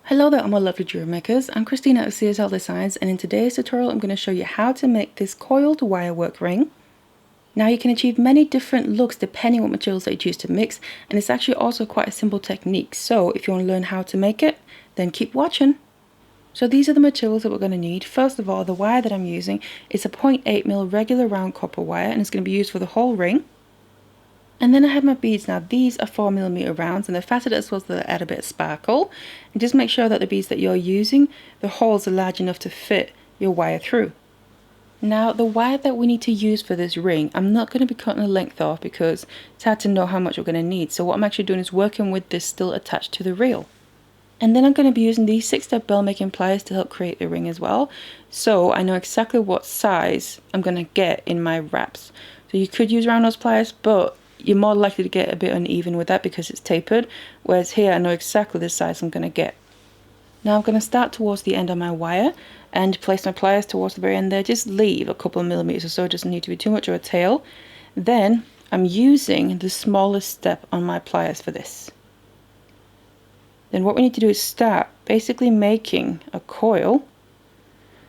Hello there, all my lovely jewelry makers. I'm Christina of CSLdesigns, and in today's tutorial I'm going to show you how to make this coiled wirework ring. Now you can achieve many different looks depending on what materials that you choose to mix, and it's actually also quite a simple technique. So if you want to learn how to make it, then keep watching. So these are the materials that we're going to need. First of all, the wire that I'm using is a 0.8mm regular round copper wire, and it's going to be used for the whole ring. And then I have my beads. Now these are 4mm rounds and they're faceted as well, so they add a bit of sparkle. And just make sure that the beads that you're using, the holes are large enough to fit your wire through. Now the wire that we need to use for this ring, I'm not going to be cutting the length off because it's hard to know how much we're going to need. So what I'm actually doing is working with this still attached to the reel. And then I'm going to be using these 6-step bell making pliers to help create the ring as well. So I know exactly what size I'm going to get in my wraps. So you could use round nose pliers, but you're more likely to get a bit uneven with that because it's tapered, whereas here I know exactly the size I'm going to get. Now I'm going to start towards the end of my wire and place my pliers towards the very end there. Just leave a couple of millimeters or so, it doesn't need to be too much of a tail. Then I'm using the smallest step on my pliers for this. Then what we need to do is start basically making a coil.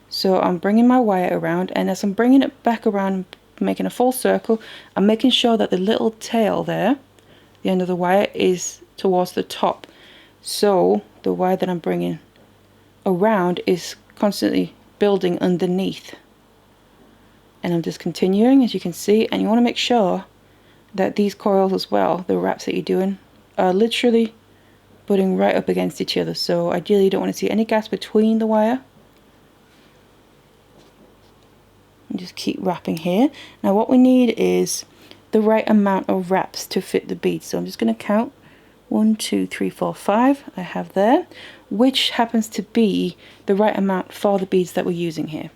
So I'm bringing my wire around, and as I'm bringing it back around, making a full circle, I'm making sure that the little tail there, the end of the wire, is towards the top. So the wire that I'm bringing around is constantly building underneath. And I'm just continuing, as you can see, and you want to make sure that these coils as well, the wraps that you're doing, are literally butting right up against each other. So ideally you don't want to see any gaps between the wire. And just keep wrapping here. Now what we need is the right amount of wraps to fit the beads. So I'm just going to count 1, 2, 3, 4, 5 I have there, which happens to be the right amount for the beads that we're using here.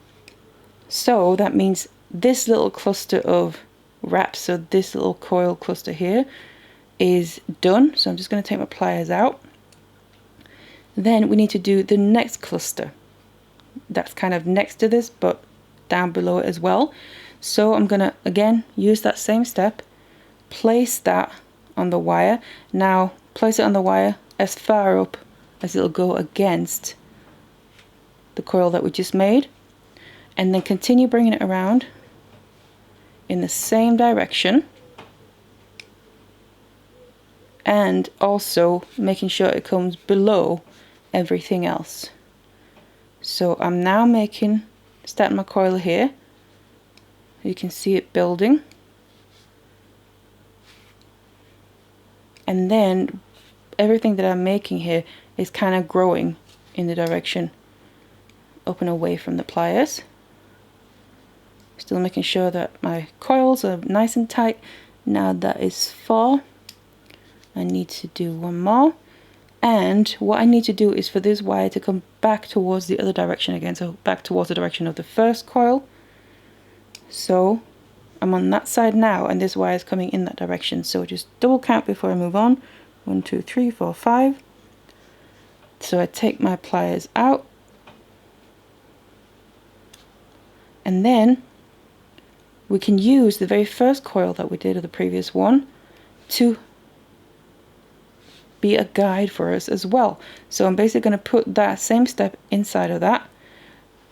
So that means this little cluster of wraps, so this little coil cluster here, is done. So I'm just going to take my pliers out. Then we need to do the next cluster. That's kind of next to this, but down below it as well. So I'm going to again use that same step, place that on the wire. Now place it on the wire as far up as it'll go against the coil that we just made, and then continue bringing it around in the same direction, and also making sure it comes below everything else. So I'm now starting my coil here. You can see it building, and then everything that I'm making here is kind of growing in the direction up and away from the pliers. Still making sure that my coils are nice and tight. Now that is 4. I need to do one more, and what I need to do is for this wire to come back towards the other direction again, so back towards the direction of the first coil. So I'm on that side now, and this wire is coming in that direction, so just double count before I move on. 1, 2, 3, 4, 5. So I take my pliers out, and then we can use the very first coil that we did of the previous one to be a guide for us as well. So I'm basically going to put that same step inside of that,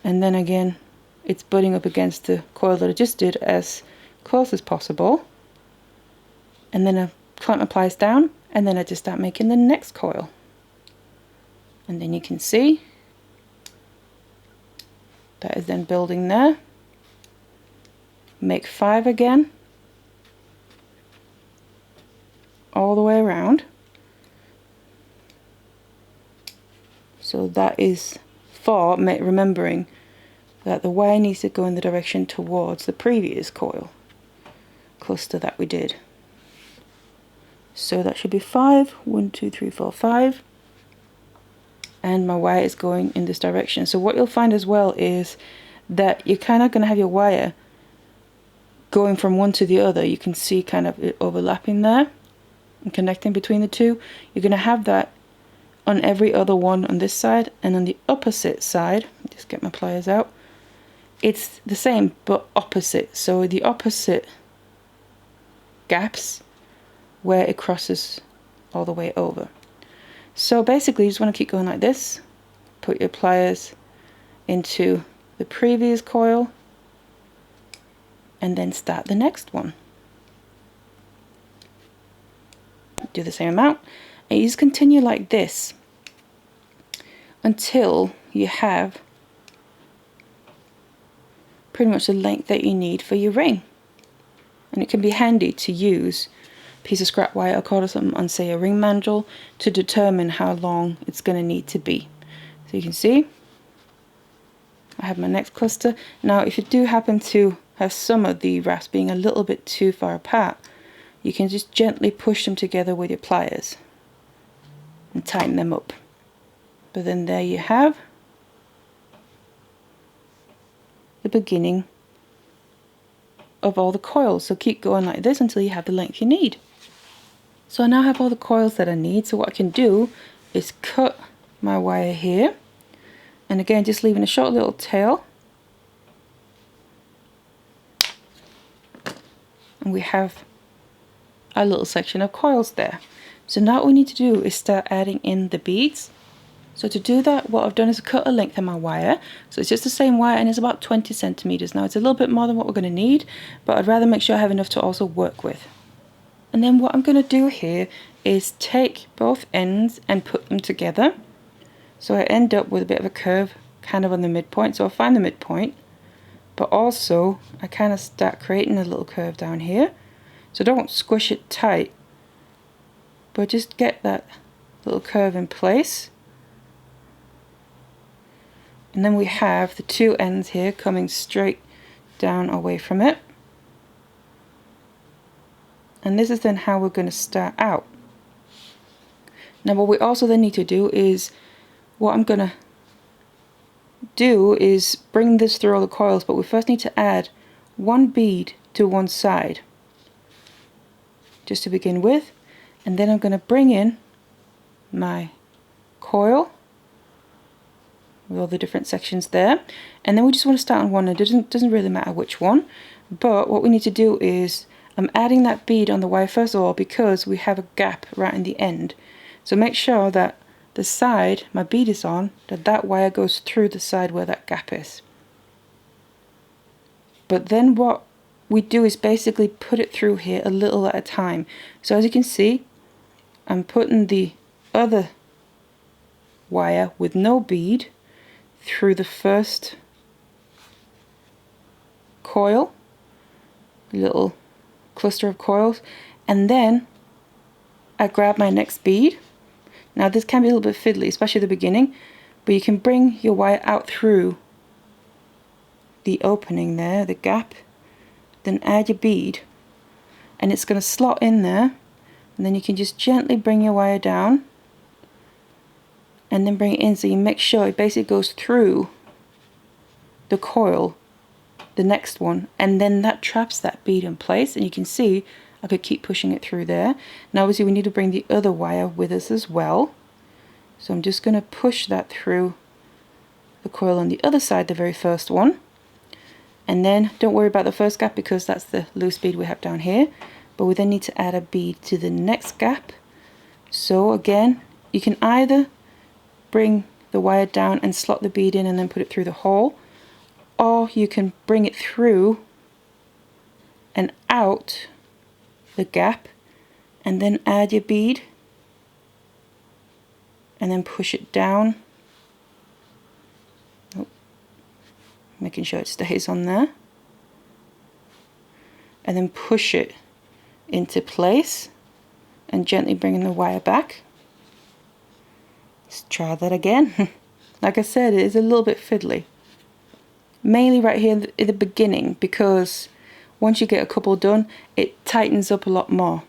and then again it's butting up against the coil that I just did as close as possible, and then I clamp my pliers down, and then I just start making the next coil. And then you can see that is then building there. Make 5 again all the way around. So that is for remembering that the wire needs to go in the direction towards the previous coil cluster that we did. So that should be 5. 1, 2, 3, 4, 5. And my wire is going in this direction. So what you'll find as well is that you're kind of going to have your wire going from one to the other. You can see kind of it overlapping there and connecting between the two. You're going to have that on every other one on this side, and on the opposite side, just get my pliers out, it's the same but opposite. So the opposite gaps where it crosses all the way over. So basically you just want to keep going like this. Put your pliers into the previous coil and then start the next one. Do the same amount, and you just continue like this until you have pretty much the length that you need for your ring. And it can be handy to use a piece of scrap wire or cord or something on, say, a ring mandrel to determine how long it's going to need to be. So you can see I have my next cluster. Now if you do happen to have some of the wraps being a little bit too far apart, you can just gently push them together with your pliers and tighten them up. But then there you have the beginning of all the coils. So keep going like this until you have the length you need. So I now have all the coils that I need. So what I can do is cut my wire here, and again just leaving a short little tail, and we have a little section of coils there. So now what we need to do is start adding in the beads. So to do that, what I've done is cut a length of my wire. So it's just the same wire, and it's about 20 centimeters. Now it's a little bit more than what we're going to need, but I'd rather make sure I have enough to also work with. And then what I'm going to do here is take both ends and put them together. So I end up with a bit of a curve kind of on the midpoint. So I'll find the midpoint, but also I kind of start creating a little curve down here. So don't squish it tight, but just get that little curve in place. And then we have the two ends here coming straight down away from it. And this is then how we're going to start out. Now what we also then need to do is, what I'm going to do is bring this through all the coils, but we first need to add one bead to one side, just to begin with. And then I'm going to bring in my coil with all the different sections there, and then we just want to start on one. It doesn't really matter which one, but what we need to do is I'm adding that bead on the wire first of all, because we have a gap right in the end. So make sure that the side my bead is on, that wire goes through the side where that gap is. But then what we do is basically put it through here a little at a time. So as you can see, I'm putting the other wire with no bead through the first coil, little cluster of coils, and then I grab my next bead. Now this can be a little bit fiddly, especially at the beginning, but you can bring your wire out through the opening there, the gap, then add your bead, and it's going to slot in there, and then you can just gently bring your wire down and then bring it in, so you make sure it basically goes through the coil, the next one, and then that traps that bead in place. And you can see I could keep pushing it through there. Now obviously we need to bring the other wire with us as well, so I'm just going to push that through the coil on the other side, the very first one. And then don't worry about the first gap, because that's the loose bead we have down here, but we then need to add a bead to the next gap. So again, you can either bring the wire down and slot the bead in and then put it through the hole, or you can bring it through and out the gap and then add your bead and then push it down, making sure it stays on there, and then push it into place and gently bringing the wire back. Let's try that again. Like I said, it is a little bit fiddly, mainly right here in the beginning, because once you get a couple done, it tightens up a lot more.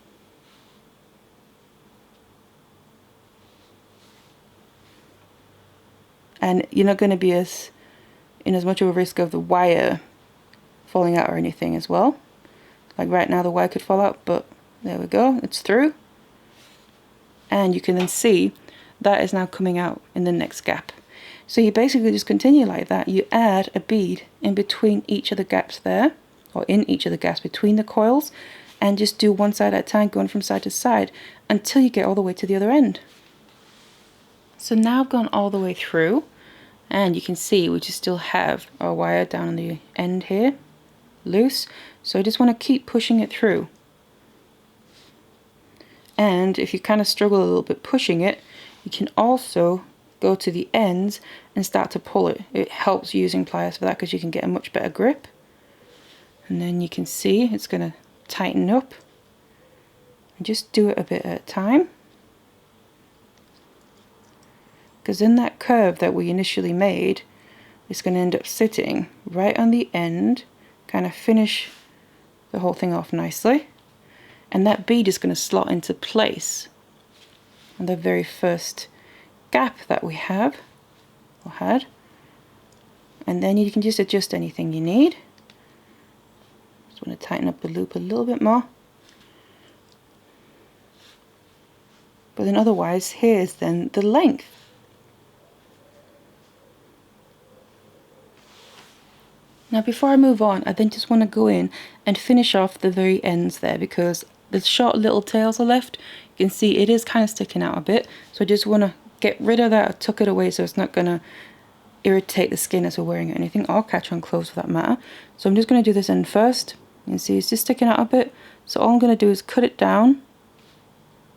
And you're not going to be in as much of a risk of the wire falling out or anything as well. Like right now the wire could fall out, but there we go, it's through. And you can then see that is now coming out in the next gap. So you basically just continue like that. You add a bead in between each of the gaps there, or in each of the gaps between the coils, and just do one side at a time, going from side to side until you get all the way to the other end. So now I've gone all the way through, and you can see we just still have our wire down on the end here, loose. So I just want to keep pushing it through. And if you kind of struggle a little bit pushing it, you can also go to the ends and start to pull it. It helps using pliers for that because you can get a much better grip. And then you can see it's going to tighten up. And just do it a bit at a time. Because in that curve that we initially made, it's going to end up sitting right on the end, kind of finish the whole thing off nicely. And that bead is going to slot into place on the very first gap that we have or had. And then you can just adjust anything you need. Just want to tighten up the loop a little bit more. But then otherwise, here's then the length. Now before I move on, I then just want to go in and finish off the very ends there, because the short little tails are left. You can see it is kind of sticking out a bit, so I just want to get rid of that or tuck it away so it's not going to irritate the skin as we're wearing it or anything, or catch on clothes for that matter. So I'm just going to do this end first. You can see it's just sticking out a bit, so all I'm going to do is cut it down.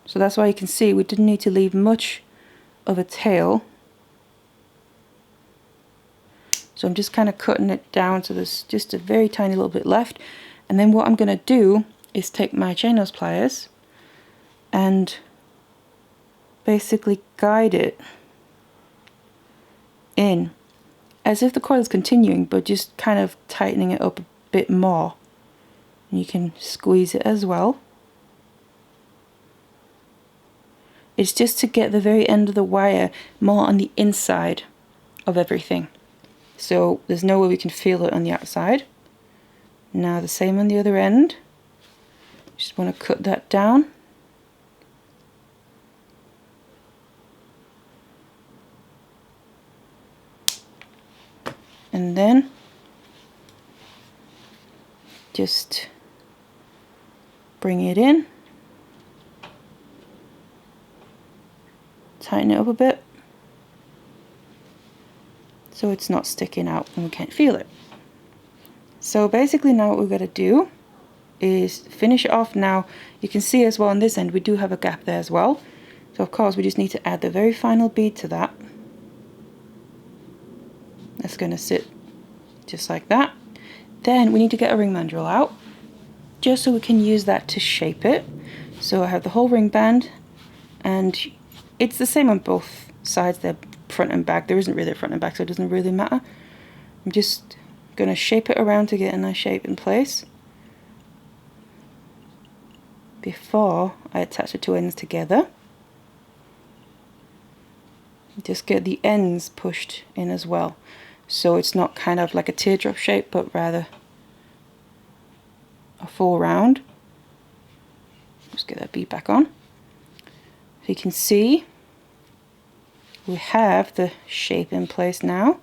So that's why you can see we didn't need to leave much of a tail. So I'm just kind of cutting it down so there's just a very tiny little bit left. And then what I'm going to do is take my chain nose pliers and basically guide it in as if the coil is continuing, but just kind of tightening it up a bit more. And you can squeeze it as well. It's just to get the very end of the wire more on the inside of everything. So there's no way we can feel it on the outside. Now the same on the other end. Just want to cut that down. And then just bring it in. Tighten it up a bit so it's not sticking out and we can't feel it. So basically now what we've got to do is finish it off. Now you can see as well on this end we do have a gap there as well, so of course we just need to add the very final bead to that. That's going to sit just like that. Then we need to get a ring mandrel out just so we can use that to shape it. So I have the whole ring band, and it's the same on both sides, they're front and back. There isn't really a front and back, so it doesn't really matter. I'm just going to shape it around to get a nice shape in place before I attach the two ends together. Just get the ends pushed in as well, so it's not kind of like a teardrop shape, but rather a full round. Just get that bead back on. So you can see we have the shape in place now.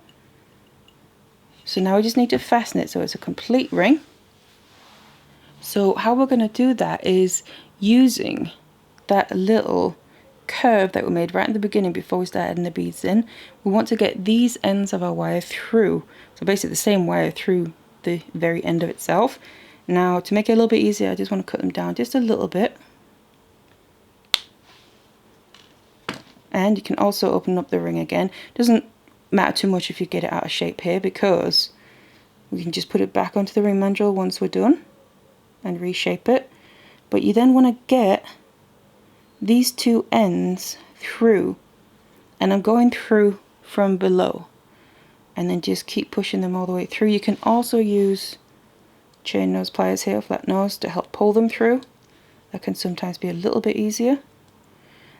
So now we just need to fasten it so it's a complete ring. So how we're going to do that is using that little curve that we made right in the beginning before we start adding the beads in. We want to get these ends of our wire through, so basically the same wire through the very end of itself. Now to make it a little bit easier, I just want to cut them down just a little bit. And you can also open up the ring again. Doesn't matter too much if you get it out of shape here, because we can just put it back onto the ring mandrel once we're done and reshape it. But you then want to get these two ends through, and I'm going through from below, and then just keep pushing them all the way through. You can also use chain nose pliers here, flat nose, to help pull them through. That can sometimes be a little bit easier.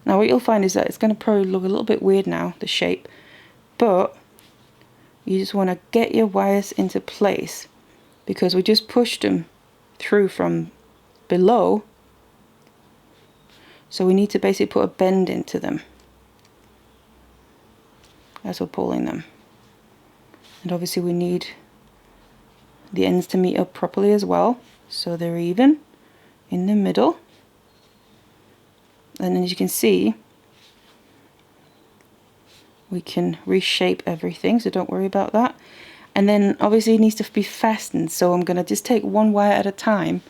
Now what you'll find is that it's going to probably look a little bit weird now, the shape, but you just want to get your wires into place because we just pushed them through from below, so we need to basically put a bend into them as we're pulling them. And obviously we need the ends to meet up properly as well, so they're even in the middle. And as you can see, we can reshape everything, so don't worry about that. And then obviously it needs to be fastened, so I'm going to just take one wire at a time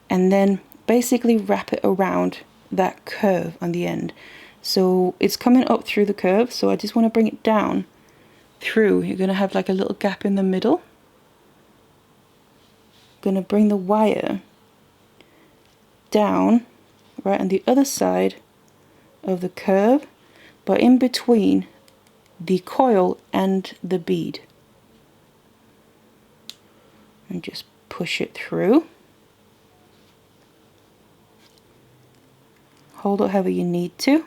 and then basically wrap it around that curve on the end. So it's coming up through the curve, so I just want to bring it down through. You're going to have like a little gap in the middle. Going to bring the wire down right on the other side of the curve, but in between the coil and the bead, and just push it through. Hold it however you need to.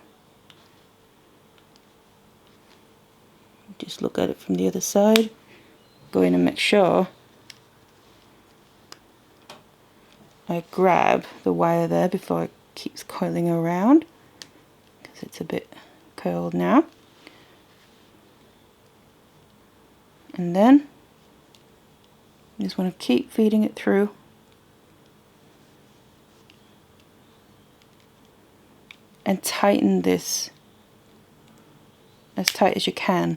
Just look at it from the other side. Go in and make sure I grab the wire there before it keeps coiling around, because it's a bit curled now. And then you just want to keep feeding it through. And tighten this as tight as you can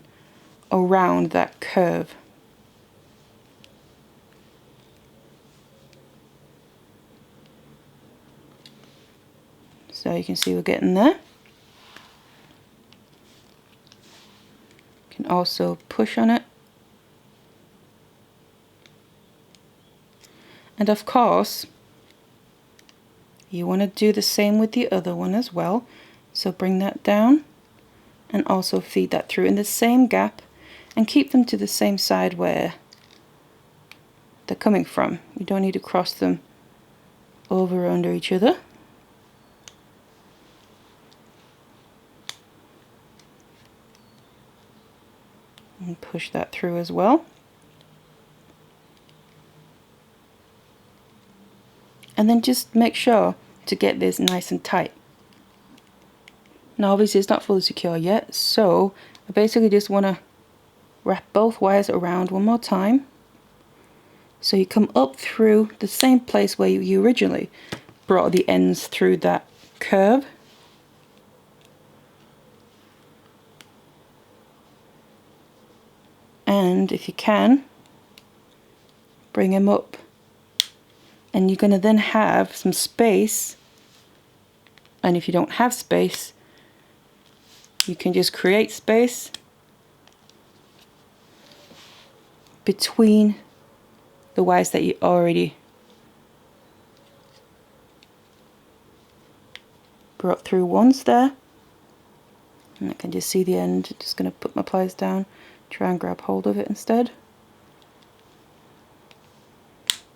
around that curve. So you can see we're getting there. You can also push on it. And of course, you want to do the same with the other one as well. So bring that down and also feed that through in the same gap and keep them to the same side where they're coming from. You don't need to cross them over or under each other. And push that through as well. And then just make sure to get this nice and tight. Now obviously it's not fully secure yet, so I basically just want to wrap both wires around one more time. So you come up through the same place where you originally brought the ends through that curve. And if you can, bring them up. And you're going to then have some space, and if you don't have space, you can just create space between the wires that you already brought through once there. And I can just see the end. Just going to put my pliers down, try and grab hold of it instead,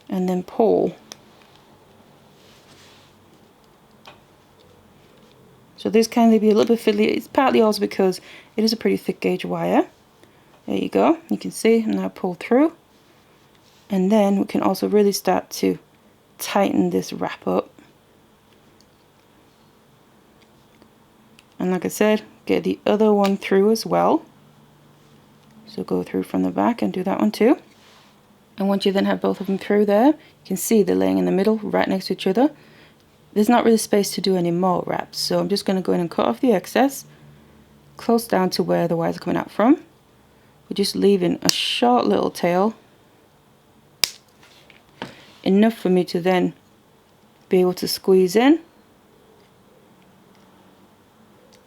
and then pull. So this can be a little bit fiddly. It's partly also because it is a pretty thick gauge wire. There you go. You can see I'm now pulled through. And then we can also really start to tighten this wrap up. And like I said, get the other one through as well. So go through from the back and do that one too. And once you then have both of them through there, you can see they're laying in the middle right next to each other. There's not really space to do any more wraps, so I'm just going to go in and cut off the excess, close down to where the wires are coming out from. We're just leaving a short little tail, enough for me to then be able to squeeze in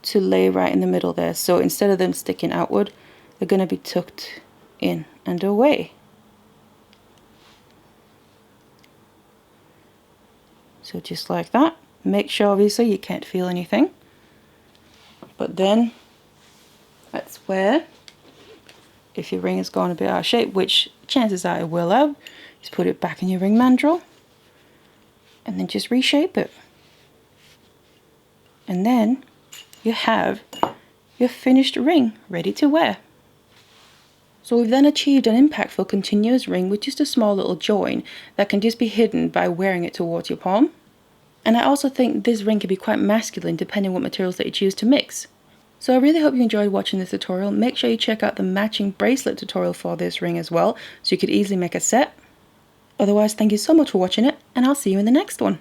to lay right in the middle there. So instead of them sticking outward, they're going to be tucked in and away. So just like that. Make sure obviously you can't feel anything. But then that's where, if your ring has gone a bit out of shape, which chances are it will have, just put it back in your ring mandrel and then just reshape it. And then you have your finished ring ready to wear. So we've then achieved an impactful continuous ring with just a small little join that can just be hidden by wearing it towards your palm. And I also think this ring can be quite masculine depending what materials that you choose to mix. So I really hope you enjoyed watching this tutorial. Make sure you check out the matching bracelet tutorial for this ring as well, so you could easily make a set. Otherwise, thank you so much for watching it, and I'll see you in the next one.